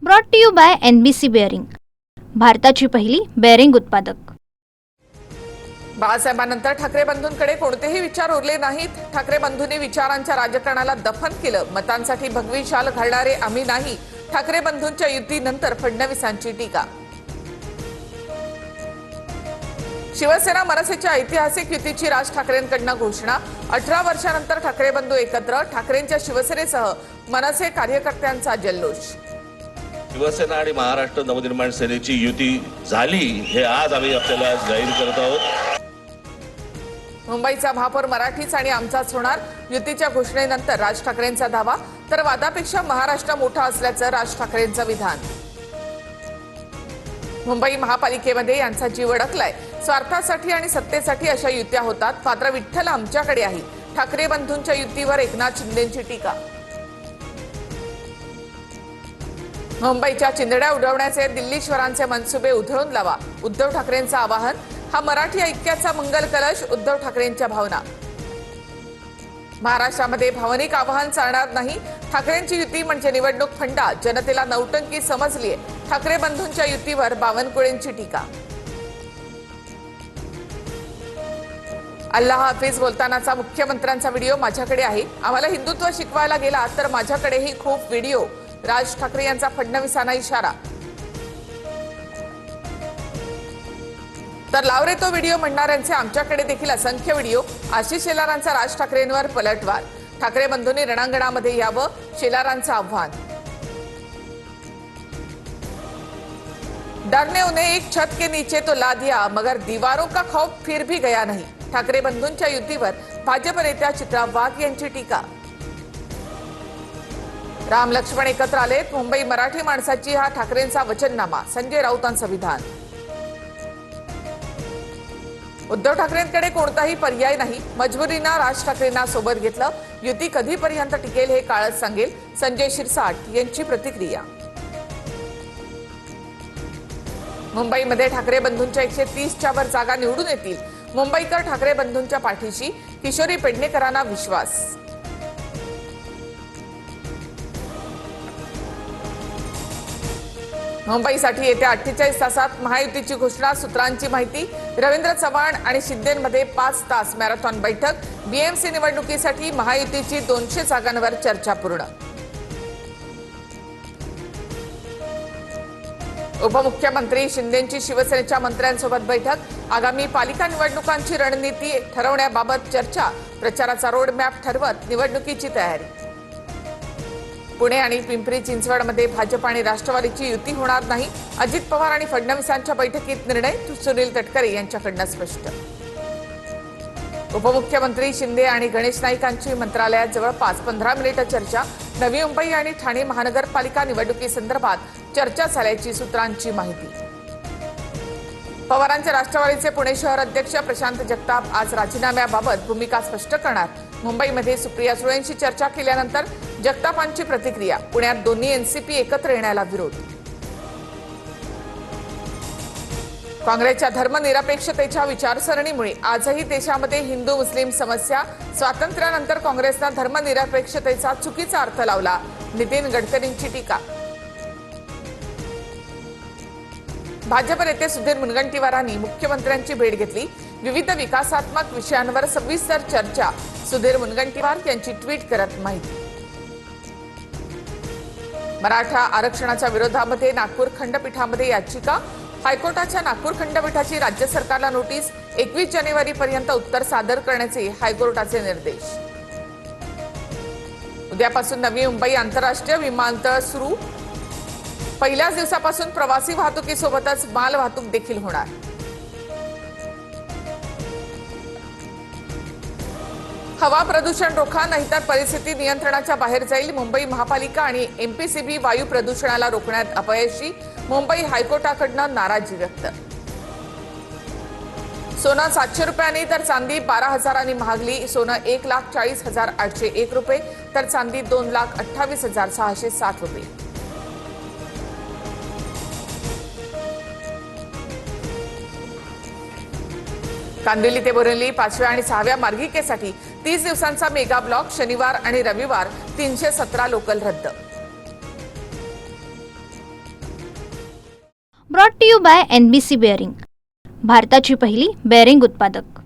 Brought to you by NBC bearing, भारताची पहिली bearing उत्पादक। बाळासाहेबांनंतर ठाकरे बंधूंकडे कोणतेही विचार उरले नाहीत। ठाकरे बंधूंनी विचारांच्या राजकारणाला दफन केलं। मतांसाठी भगवी शाल घालणारे आम्ही नाही, ठाकरे बंधूंच्या युतीनंतर फडणवीसांची टीका। शिवसेना मनसेच्या ऐतिहासिक युतीची राज ठाकरेंकडून घोषणा। 18 वर्षांनंतर ठाकरे बंधू एकत्र, ठाकरेंच्या शिवसेनेसह मनसे कार्यकर्त्यांचा जल्लोष। शिवसेना आणि महाराष्ट्र नवनिर्माण सेनेची युती झाली हे आज आम्ही आपल्याला जाहीर करत आहोत। मुंबईचा महापौर मराठीच आणि आमचाच होणार, युतीच्या घोषणेनंतर राज ठाकरेंचा दावा। तर वादापेक्षा महाराष्ट्र मोठा असल्याचं राज ठाकरेंचं विधान। मुंबई महापालिकेमध्ये यांचा जीव अडकलाय। स्वार्थासाठी आणि सत्तेसाठी अशा युत्या होतात, मात्र विठ्ठल आमच्याकडे आहे। ठाकरे बंधूंच्या युतीवर एकनाथ शिंदेंची टीका। मुंबईच्या चिंधड्या उडवण्याचे दिल्लीश्वरांचे मनसुबे उधळून लावा, उद्धव ठाकरेंचं आवाहन। हा मराठी ऐक्याचा मंगल कलश, उद्धव ठाकरेंच्या भावना। महाराष्ट्रामध्ये भावनिक आवाहन चालणार नाही, ठाकरेंची युती म्हणजे निवडणूक फंडा, जनतेला नौटंकी समजलीये। ठाकरे बंधूंच्या युतीवर बावनकुळेंची टीका। अल्लाह हाफिज बोलतानाचा मुख्यमंत्र्यांचा व्हिडिओ माझ्याकडे आहे। आम्हाला हिंदुत्व शिकवायला गेला तर माझ्याकडेही खूप व्हिडिओ, राज ठाकरे यांचा फडणवीसांना इशारा। तर लाव रे तो व्हिडिओ म्हणणाऱ्यांचे आमच्याकडे देखील असंख्य व्हिडिओ। आशिष शेलारांचा राज ठाकरेंवर पलटवार, ठाकरे बंधूंनी रणांगणामध्ये यावं, शेलारांचं आव्हान। डर ने उन्हें एक छत के नीचे तो ला दिया, मगर दीवारों का खौफ फिर भी गया नहीं। ठाकरे बंधूंच्या युतीवर भाजप नेत्या चित्रा वाघ यांची टीका। राम लक्ष्मण एकत्र आलेत, मुंबई मराठी माणसाची हा ठाकरेंचा वचननामा, संजय राऊतांचं विधान। उद्धव ठाकरेंकडे कोणताही पर्याय नाही, मजबुरीनं राज ठाकरेंना सोबत घेतलं। युती कधीपर्यंत टिकेल हे काळच सांगेल, संजय शिरसाट यांची प्रतिक्रिया। मुंबईमध्ये ठाकरे बंधूंच्या 130च्या वर जागा निवडून येतील, मुंबईकर ठाकरे बंधूंच्या पाठीशी, किशोरी पेडणेकरांना विश्वास। मुंबईसाठी येत्या 48 तासात महायुतीची घोषणा, सूत्रांची माहिती। रवींद्र चव्हाण आणि शिंदेमध्ये 5 तास मॅरेथॉन बैठक। BMC निवडणुकीसाठी महायुतीची 200 जागांवर चर्चा पूर्ण। उपमुख्यमंत्री शिंदेंची शिवसेनेच्या मंत्र्यांसोबत बैठक। आगामी पालिका निवडणुकांची रणनीती ठरवण्याबाबत चर्चा, प्रचाराचा रोडमॅप ठरवत निवडणुकीची तयारी। पुणे आणि पिंपरी चिंचवडमध्ये भाजप आणि राष्ट्रवादीची युती होणार नाही, अजित पवार आणि फडणवीसांच्या बैठकीत निर्णय, सुनील तटकरे यांच्याकडून स्पष्ट। उपमुख्यमंत्री शिंदे आणि गणेश नाईकांची मंत्रालयात जवळपास 15 मिनिटं चर्चा। नवी मुंबई आणि ठाणे महानगरपालिका निवडणुकीसंदर्भात चर्चा झाल्याची सूत्रांची माहिती। पवारांचे राष्ट्रवादीचे पुणे शहर अध्यक्ष प्रशांत जगताप आज राजीनाम्याबाबत भूमिका स्पष्ट करणार। मुंबईमध्ये सुप्रिया सुळेंशी चर्चा केल्यानंतर जगतापांची प्रतिक्रिया। पुण्यात दोन्ही NCP एकत्र येण्याला विरोध। काँग्रेसच्या धर्मनिरपेक्षतेच्या विचारसरणीमुळे आजही देशामध्ये हिंदू मुस्लिम समस्या। स्वातंत्र्यानंतर काँग्रेसनं धर्मनिरपेक्षतेचा चुकीचा अर्थ लावला, नितीन गडकरींची टीका। भाजप नेते सुधीर मुनगंटीवारांनी मुख्यमंत्र्यांची भेट घेतली, विविध विकासात्मक विषयांवर सविस्तर चर्चा। सुधीर मुनगंटीवार यांची ट्विट करत माहिती। मराठा आरक्षणाच्या विरोधामध्ये नागपूर खंडपीठामध्ये याचिका। हायकोर्टाच्या नागपूर खंडपीठाची राज्य सरकारला नोटीस, 21 जानेवारीपर्यंत उत्तर सादर करण्याचे हायकोर्टाचे निर्देश। उद्यापासून नवी मुंबई आंतरराष्ट्रीय विमानतळ सुरू, पहिल्याच दिवसापासून प्रवासी वाहतुकीसोबतच माल वाहतूक देखील होणार। हवा प्रदूषण रोखा, नाहीतर परिस्थिती नियंत्रणाच्या बाहेर जाईल। मुंबई महापालिका आणि MPCB वायू प्रदूषणाला रोखण्यात अपयशी, मुंबई हायकोर्टाकडून नाराजी व्यक्त। सोनं 700 रुपयांनी तर चांदी 12,000 महागली। सोनं 1,40,801 रुपये तर चांदी 2,28,607 रुपये। कांदिवली ते बोरिवली 5व्या आणि 6व्या मार्गिकेसाठी 30 दिवसांचा मेगा ब्लॉक, शनिवार आणि रविवार 317 लोकल रद्द। Brought to you by NBC bearing, भारताची पहिली बेअरिंग उत्पादक.